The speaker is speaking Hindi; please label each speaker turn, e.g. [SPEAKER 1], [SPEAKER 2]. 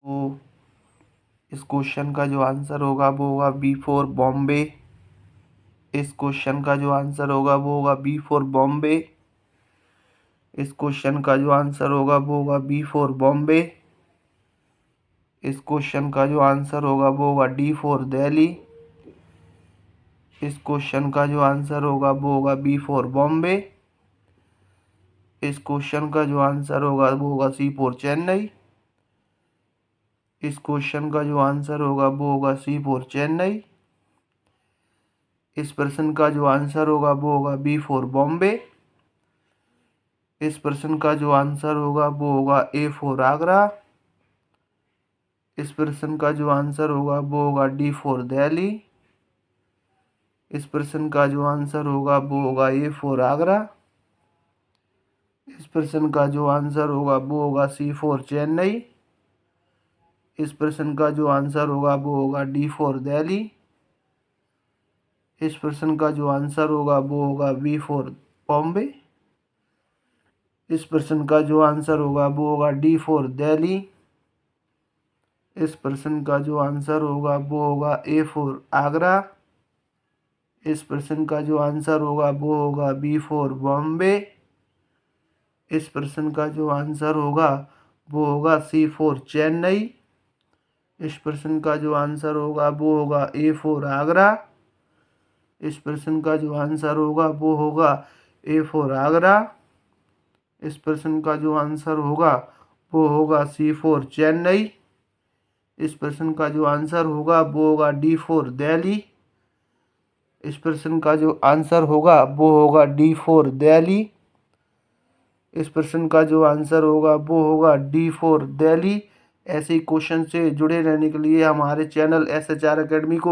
[SPEAKER 1] तो इस क्वेश्चन का जो आंसर होगा वो होगा बी फॉर बॉम्बे। इस क्वेश्चन का जो आंसर होगा वो होगा बी फॉर बॉम्बे। इस क्वेश्चन का जो आंसर होगा वो होगा बी फॉर बॉम्बे। इस क्वेश्चन का जो आंसर होगा वो होगा डी फॉर दिल्ली। इस क्वेश्चन का जो आंसर होगा वो होगा बी फॉर बॉम्बे। इस क्वेश्चन का जो आंसर होगा वो होगा सी फॉर चेन्नई। इस क्वेश्चन का जो आंसर होगा वो होगा सी फॉर चेन्नई। इस प्रश्न का जो आंसर होगा वो होगा बी फॉर बॉम्बे। इस प्रश्न का जो आंसर होगा वो होगा ए फॉर आगरा। इस प्रश्न का जो आंसर होगा वो होगा डी फॉर दिल्ली। इस प्रश्न का जो आंसर होगा वो होगा ए फॉर आगरा। इस प्रश्न का जो आंसर होगा वो होगा सी फॉर चेन्नई। इस प्रश्न का जो आंसर होगा वो होगा डी फॉर दिल्ली। इस प्रश्न का जो आंसर होगा वो होगा बी फॉर बॉम्बे। इस प्रश्न का जो आंसर होगा वो होगा डी फॉर दिल्ली। इस प्रश्न का जो आंसर होगा वो होगा ए फॉर आगरा। इस प्रश्न का जो आंसर होगा वो होगा बी फॉर बॉम्बे। इस प्रश्न का जो आंसर होगा वो होगा सी फॉर चेन्नई। इस प्रश्न का जो आंसर होगा वो होगा ए फॉर आगरा। इस प्रश्न का जो आंसर होगा वो होगा ए फॉर आगरा। इस प्रश्न का जो आंसर होगा वो होगा सी फॉर चेन्नई। इस प्रश्न का जो आंसर होगा वो होगा डी फॉर दिल्ली। इस प्रश्न का जो आंसर होगा वो होगा डी फॉर दिल्ली। इस प्रश्न का जो आंसर होगा वो होगा डी फॉर दिल्ली। ऐसे ही क्वेश्चन से जुड़े रहने के लिए हमारे चैनल SHR अकेडमी को